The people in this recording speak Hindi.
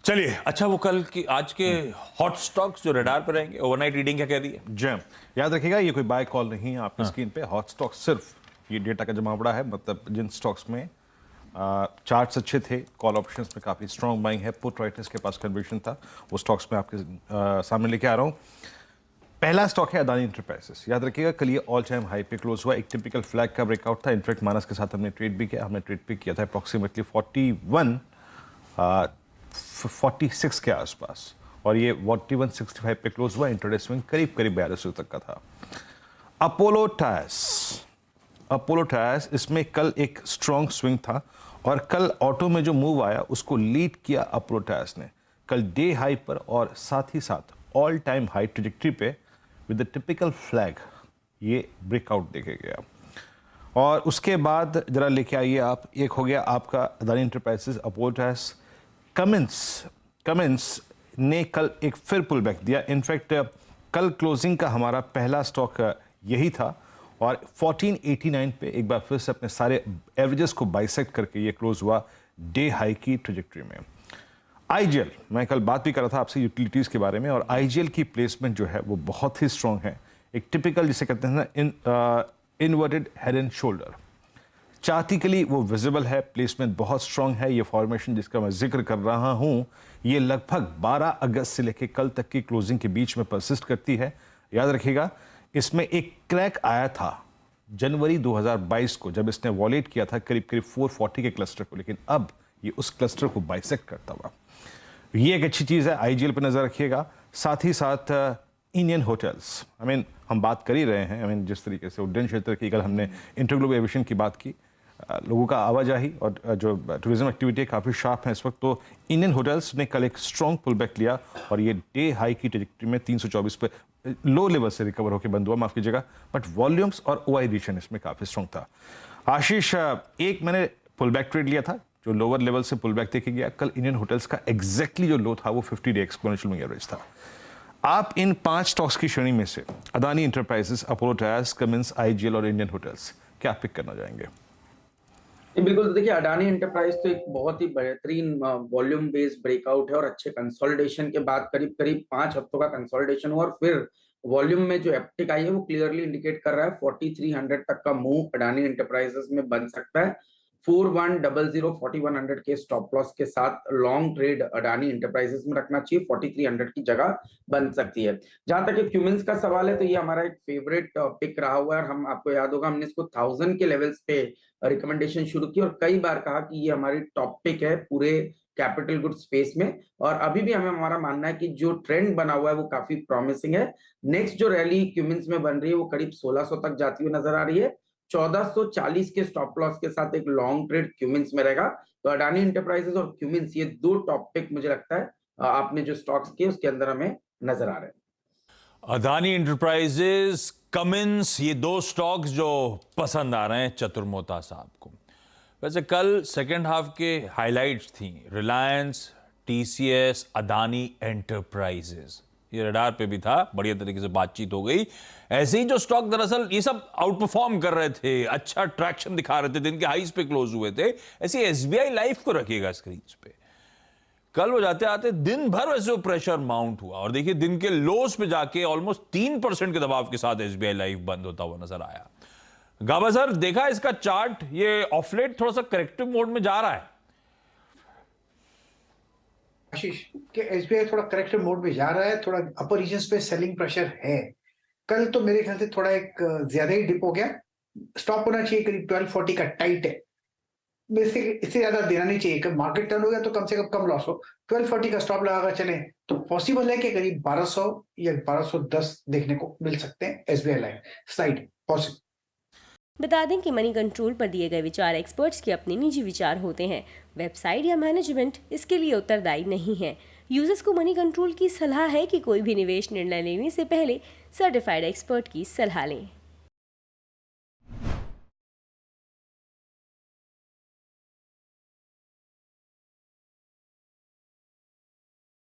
चलिए, अच्छा वो कल की आज के हॉट स्टॉक्स जो रडार पर रहेंगे, ओवरनाइट रीडिंग क्या कह रही है? जैम याद रखिएगा, ये कोई बाय कॉल नहीं है आपकी स्क्रीन पे। हॉट स्टॉक सिर्फ ये डेटा का जमावड़ा है, मतलब जिन स्टॉक्स में चार्ट्स अच्छे थे, कॉल ऑप्शंस में काफ़ी स्ट्रॉन्ग बाइंग है, पुट राइटर्स के पास कन्विक्शन था, वो स्टॉक्स में आपके सामने लेके आ रहा हूँ। पहला स्टॉक है अदानी एंटरप्राइजेस। याद रखिएगा, कल ये ऑल टाइम हाई पे क्लोज हुआ, एक टिपिकल फ्लैग का ब्रेकआउट था। इनफैक्ट मानस के साथ हमने ट्रेड भी किया, हमने ट्रेड पिक किया था अप्रॉक्सीमेटली 46 के आसपास, और ये 4165 पे क्लोज हुआ। इंट्राडे स्विंग करीब करीब 4200 तक का था। अपोलो टायर्स इसमें कल एक स्ट्रॉन्ग स्विंग था, और कल ऑटो में जो मूव आया उसको लीड किया अपोलो टायर्स ने। कल डे हाई पर और साथ ही साथ ऑल टाइम हाई ट्रेजेक्टरी पे विद द टिपिकल फ्लैग ये ब्रेकआउट देखे गया। और उसके बाद जरा लेके आइए आप, एक हो गया आपका Adani enterprises, Apollo tyres. Cummins ने कल एक फिर पुल बैक दिया। इनफैक्ट कल क्लोजिंग का हमारा पहला स्टॉक यही था, और 1489 पे एक बार फिर से अपने सारे एवरेजेस को बाइसेक्ट करके ये क्लोज हुआ डे हाई की ट्रेजेक्टरी में। आईजीएल, मैं कल बात भी कर रहा था आपसे यूटिलिटीज़ के बारे में, और आईजीएल की प्लेसमेंट जो है वो बहुत ही स्ट्रॉन्ग है। एक टिपिकल जिसे कहते हैं ना इनवर्टेड हेड एंड शोल्डर, चार्टिकली वो विजिबल है, प्लेसमेंट बहुत स्ट्रॉन्ग है। ये फॉर्मेशन जिसका मैं जिक्र कर रहा हूं, ये लगभग 12 अगस्त से लेकर कल तक की क्लोजिंग के बीच में परसिस्ट करती है। याद रखिएगा, इसमें एक क्रैक आया था जनवरी 2022 को, जब इसने वॉलेट किया था करीब करीब 440 के क्लस्टर को, लेकिन अब ये उस क्लस्टर को बाइसेक्ट करता हुआ। ये एक अच्छी चीज़ है, आईजीएल पर नज़र रखिएगा। साथ ही साथ इंडियन होटल्स, हम बात कर ही रहे हैं, जिस तरीके से उड्डयन क्षेत्र की कल हमने इंटरग्लोबल एविएशन की बात की, लोगों का आवाजाही और जो टूरिज्म एक्टिविटी काफ़ी शार्प है इस वक्त। तो इंडियन होटल्स ने कल एक स्ट्रॉन्ग पुल बैक लिया, और ये डे हाई की ट्रेजेक्टरी में 324 पे लो लेवल से रिकवर होकर बंद हुआ, माफ़ कीजिएगा, बट वॉल्यूम्स और ओआई एडिशन इसमें काफ़ी स्ट्रॉन्ग था। आशीष, एक मैंने पुल बैक ट्रेड लिया था जो लोअर लेवल से पुल बैक देखे गया। कल इंडियन होटल्स का एग्जैक्टली जो लो था वो 50 डे एक्सपोनेंशियल मूविंग एवरेज था। आप इन 5 स्टॉक्स की श्रेणी में से Adani enterprises, Apollo tyres, Cummins, IGL और इंडियन होटल्स क्या पिक करना चाहेंगे? बिल्कुल, तो देखिए अडानी एंटरप्राइज तो एक बहुत ही बेहतरीन वॉल्यूम बेस्ड ब्रेकआउट है, और अच्छे कंसोलिडेशन के बाद करीब करीब 5 हफ्तों का कंसोलिडेशन हुआ, और फिर वॉल्यूम में जो अपटिक आई है वो क्लियरली इंडिकेट कर रहा है 4300 तक का मूव अडानी एंटरप्राइजेस में बन सकता है। 4100 4100 के स्टॉप लॉस के साथ लॉन्ग ट्रेड अडानी एंटरप्राइजेस में रखना चाहिए, 4300 की जगह बन सकती है। जहां तक क्यूमिंस का सवाल है, तो ये हमारा एक फेवरेट पिक रहा हुआ है, और हम आपको याद होगा हमने इसको 1000 के लेवल्स पे रिकमेंडेशन शुरू की, और कई बार कहा कि ये हमारी टॉप पिक है पूरे कैपिटल गुड स्पेस में, और अभी भी हमारा मानना है कि जो ट्रेंड बना हुआ है वो काफी प्रॉमिसिंग है। नेक्स्ट जो रैली क्यूमिंस में बन रही है वो करीब 1600 तक जाती हुई नजर आ रही है। 1440 के स्टॉप लॉस के साथ एक लॉन्ग ट्रेड क्यूमिंस में रहेगा। तो अडानी एंटरप्राइजेस और क्यूमिंस, ये 2 टॉप पिक मुझे लगता है आपने जो स्टॉक्स किए उसके अंदर हमें नजर आ रहे हैं। अदानी एंटरप्राइजेस, कमिंस, ये 2 स्टॉक्स जो पसंद आ रहे हैं चतुर्मोता साहब को। वैसे कल सेकेंड हाफ के हाइलाइट्स थी रिलायंस, टीसीएस, अदानी एंटरप्राइजेस, ये रडार पे भी था, बढ़िया तरीके से बातचीत हो गई। ऐसे ही जो स्टॉक दरअसल ये सब आउट परफॉर्म कर रहे थे, अच्छा ट्रैक्शन दिखा रहे थे, दिन के हाईज पे क्लोज हुए थे, ऐसे एसबीआई लाइफ को रखिएगा स्क्रीन पे। कल वो जाते आते दिन भर वैसे प्रेशर माउंट हुआ, और देखिए दिन के लोस पे जाके ऑलमोस्ट 3% के दबाव के साथ एसबीआई लाइफ बंद होता हुआ नजर आया। गाबा सर, देखा इसका चार्ट, ये ऑफलेट थोड़ा सा करेक्टिव मोड में जा रहा है। आशीष के एसबीआई थोड़ा करेक्टिव मोड में जा रहा है, थोड़ा अपर रीजन्स पे सेलिंग प्रेशर है। कल तो मेरे ख्याल से थोड़ा एक ज्यादा ही डिप हो गया, स्टॉप होना चाहिए करीब 1240 का टाइट है, इससे ज्यादा देना नहीं चाहिए। कब मार्केट टर्न हो गया तो कम से कम लॉस हो। 1240 का स्टॉप लगाकर चले तो पॉसिबल है कि करीब 1200 या 1210 देखने को मिल सकते हैं एसबीआई लाइन साइड पॉसिबल। बता दें कि मनी कंट्रोल पर दिए गए विचार एक्सपर्ट्स के अपने निजी विचार होते हैं। वेबसाइट या मैनेजमेंट इसके लिए उत्तरदायी नहीं है। यूजर्स को मनी कंट्रोल की सलाह है कि कोई भी निवेश निर्णय लेने से पहले सर्टिफाइड एक्सपर्ट की सलाह लें।